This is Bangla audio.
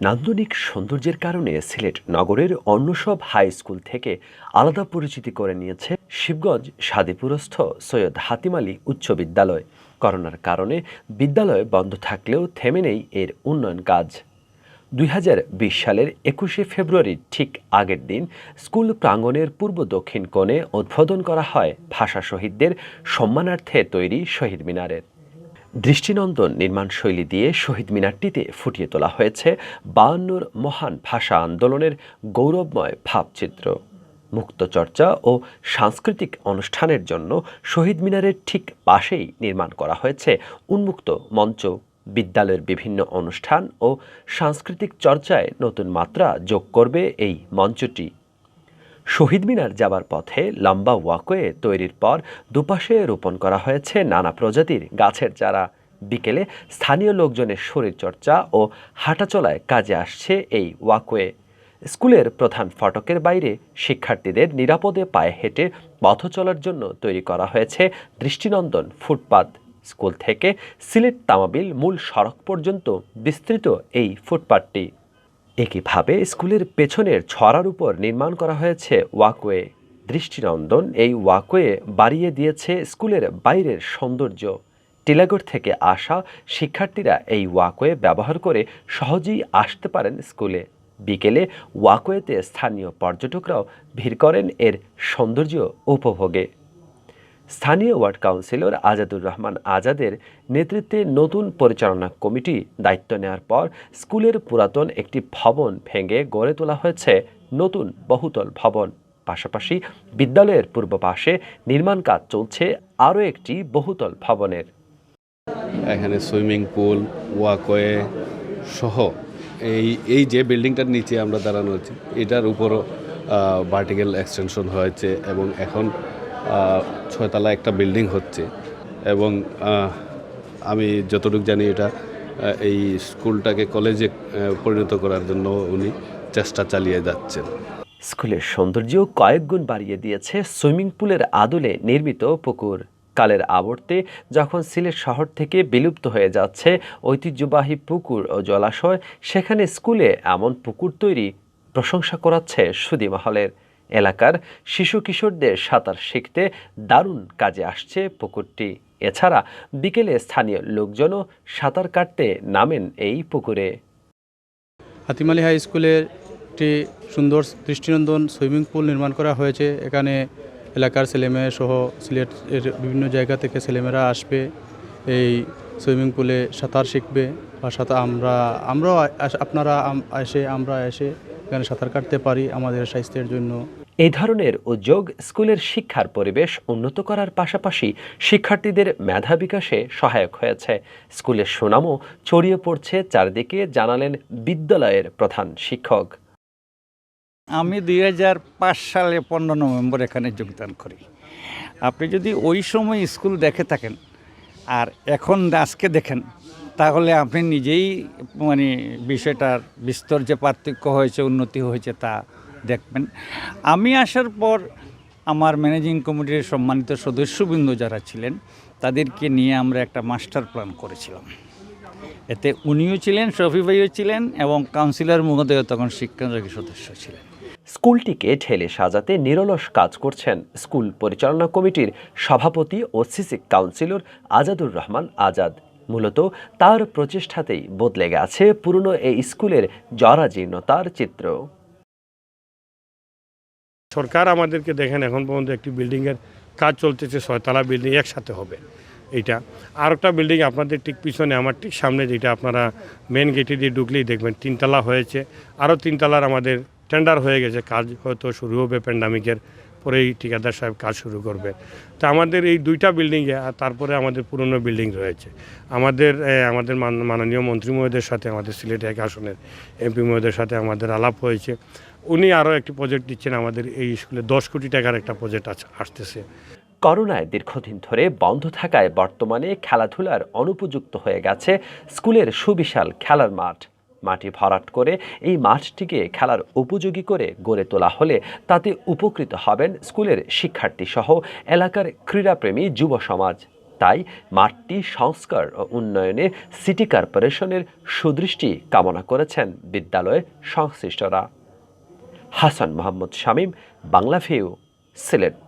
নান্দনিক সৌন্দর্যের কারণে সিলেট নগরের অন্য সব হাই স্কুল থেকে আলাদা পরিচিতি করে নিয়েছে শিবগঞ্জ সাদিপুরস্থ সৈয়দ হাতিম আলী উচ্চ বিদ্যালয়। করোনার কারণে বিদ্যালয় বন্ধ থাকলেও থেমে নেই এর উন্নয়ন কাজ। 2020 সালের 21শে ফেব্রুয়ারির ঠিক আগের দিন স্কুল প্রাঙ্গণের পূর্ব দক্ষিণ কোণে উদ্বোধন করা হয় ভাষা শহীদদের সম্মানার্থে তৈরি শহীদ মিনারের। দৃষ্টিনন্দন নির্মাণশৈলী দিয়ে শহীদ মিনারটিতে ফুটিয়ে তোলা হয়েছে 52 মহান ভাষা আন্দোলনের গৌরবময় ভাবচিত্র। মুক্ত চর্চা ও সাংস্কৃতিক অনুষ্ঠানের জন্য শহীদ মিনারের ঠিক পাশেই নির্মাণ করা হয়েছে উন্মুক্ত মঞ্চ। বিদ্যালয়ের বিভিন্ন অনুষ্ঠান ও সাংস্কৃতিক চর্চায় নতুন মাত্রা যোগ করবে এই মঞ্চটি। শহীদ মিনার যাবার পথে লম্বা ওয়াকওয়ে তৈরির পর দুপাশে রোপণ করা হয়েছে নানা প্রজাতির গাছের চারা। বিকেলে স্থানীয় লোকজনের শরীরচর্চা ও হাঁটাচলায় কাজে আসছে এই ওয়াকওয়ে। স্কুলের প্রধান ফটকের বাইরে শিক্ষার্থীদের নিরাপদে পায়ে হেঁটে পথ চলার জন্য তৈরি করা হয়েছে দৃষ্টিনন্দন ফুটপাত। স্কুল থেকে সিলেট তামাবিল মূল সড়ক পর্যন্ত বিস্তৃত এই ফুটপাতটি। একইভাবে স্কুলের পেছনের ছড়ার উপর নির্মাণ করা হয়েছে ওয়াকওয়ে। দৃষ্টিনন্দন এই ওয়াকওয়ে বাড়িয়ে দিয়েছে স্কুলের বাইরের সৌন্দর্য। টিলাগড় থেকে আসা শিক্ষার্থীরা এই ওয়াকওয়ে ব্যবহার করে সহজেই আসতে পারেন স্কুলে। বিকেলে ওয়াকওয়েতে স্থানীয় পর্যটকরাও ভিড় করেন এর সৌন্দর্য উপভোগে। স্থানীয় ওয়ার্ড কাউন্সিলর আজাদুর রহমান আজাদের নেতৃত্বে নতুন পরিচালনা কমিটি দায়িত্ব নেওয়ার পর স্কুলের পুরাতন একটি ভবন ভেঙে গড়ে তোলা হয়েছে নতুন বহুতল ভবন। পাশাপাশি বিদ্যালয়ের পূর্ব পাশে নির্মাণ কাজ চলছে আরও একটি বহুতল ভবনের। এখানে সুইমিং পুল, ওয়াকওয়ে সহ এই যে বিল্ডিংটার নিচে আমরা দাঁড়ানো হচ্ছে, এটার উপরও ভার্টিক্যাল এক্সটেনশন হয়েছে এবং এখন 6 তলা একটা বিল্ডিং হচ্ছে। এবং আমি যতটুকু জানি এটা এই স্কুলটাকে কলেজে পরিণত করার জন্য উনি চেষ্টা চালিয়ে যাচ্ছেন। স্কুলের সৌন্দর্য কয়েক গুণ বাড়িয়ে দিয়েছে সুইমিং পুলের আদলে নির্মিত পুকুর। কালের আবর্তে যখন সিলেট শহর থেকে বিলুপ্ত হয়ে যাচ্ছে ঐতিহ্যবাহী পুকুর ও জলাশয়, সেখানে স্কুলে এমন পুকুর তৈরি প্রশংসা করাচ্ছে সুধী মহলের। এলাকার শিশু কিশোরদের সাঁতার শিখতে দারুণ কাজে আসছে পুকুরটি। এছাড়া বিকেলে স্থানীয় লোকজনও সাঁতার কাটতে নামেন এই পুকুরে। হাতিম আলী হাই স্কুলের একটি সুন্দর দৃষ্টিনন্দন সুইমিং পুল নির্মাণ করা হয়েছে। এখানে এলাকার ছেলেমেয়ে সহ সিলেটের বিভিন্ন জায়গা থেকে ছেলেমেয়েরা আসবে, এই সুইমিং পুলে সাঁতার শিখবে বা আমরা এসে এখানে সাঁতার কাটতে পারি আমাদের স্বাস্থ্যের জন্য। এই ধরনের উদ্যোগ স্কুলের শিক্ষার পরিবেশ উন্নত করার পাশাপাশি শিক্ষার্থীদের মেধা বিকাশে সহায়ক হয়েছে। স্কুলের সুনামও ছড়িয়ে পড়ছে চারদিকে, জানালেন বিদ্যালয়ের প্রধান শিক্ষক। আমি 2005 সালে 15 নভেম্বর এখানে যোগদান করি। আপনি যদি ওই সময় স্কুল দেখে থাকেন আর এখন আজকে দেখেন, তাহলে আপনি নিজেই বিষয়টার বিস্তর যে পার্থক্য হয়েছে, উন্নতি হয়েছে তা দেখবেন। আমি আসার পর আমার ম্যানেজিং কমিটির সম্মানিত সদস্যবৃন্দ যারা ছিলেন তাদেরকে নিয়ে আমরা একটা মাস্টার প্ল্যান করেছিলাম। এতে উনিও ছিলেন, শফি ভাইও ছিলেন এবং কাউন্সিলর মহোদয় তখন শিক্ষানবিশ সদস্য ছিলেন। স্কুলটিকে ঢেলে সাজাতে নিরলস কাজ করছেন স্কুল পরিচালনা কমিটির সভাপতি ও সিসি কাউন্সিলর আজাদুর রহমান আজাদ। মূলত তার প্রচেষ্টাতেই বদলে গেছে পুরনো এই স্কুলের জরাজীর্ণতার চিত্র। সরকার আমাদেরকে দেখেন এখন পর্যন্ত একটি বিল্ডিংয়ের কাজ চলতেছে, 6 তলা বিল্ডিং একসাথে হবে। এইটা আর একটা বিল্ডিং আপনাদের ঠিক পিছনে, আমার ঠিক সামনে, যেটা আপনারা মেন গেটে দিয়ে ঢুকলেই দেখবেন 3 তলা হয়েছে। আরও 3 তলার আমাদের টেন্ডার হয়ে গেছে, কাজ হয়তো শুরু হবে প্যান্ডামিকের পরেই ঠিকাদার সাহেব কাজ শুরু করবে। তো আমাদের এই 2টা বিল্ডিংয়ে, আর তারপরে আমাদের পুরনো বিল্ডিং রয়েছে। আমাদের মাননীয় মন্ত্রী মহোদয়ের সাথে, আমাদের সিলেট 1 আসনের এমপি মহোদয়ের সাথে আমাদের আলাপ হয়েছে। উনি আরও একটি প্রজেক্ট দিচ্ছেন, আমাদের এই স্কুলে 10 কোটি টাকার একটা প্রজেক্ট আসতেছে। করোনায় দীর্ঘদিন ধরে বন্ধ থাকায় বর্তমানে খেলাধুলার অনুপযুক্ত হয়ে গেছে স্কুলের সুবিশাল খেলার মাঠ। মাটি ভরাট করে এই মাঠটিকে খেলার উপযোগী করে গড়ে তোলা হলে তাতে উপকৃত হবেন স্কুলের শিক্ষার্থী সহ এলাকার ক্রীড়াপ্রেমী যুব সমাজ। তাই মাঠটি সংস্কার ও উন্নয়নে সিটি কর্পোরেশনের সুদৃষ্টি কামনা করেছেন বিদ্যালয়ের সংশ্লিষ্টরা। হাসান মোহাম্মদ শামীম, বাংলাভিউ, সিলেট।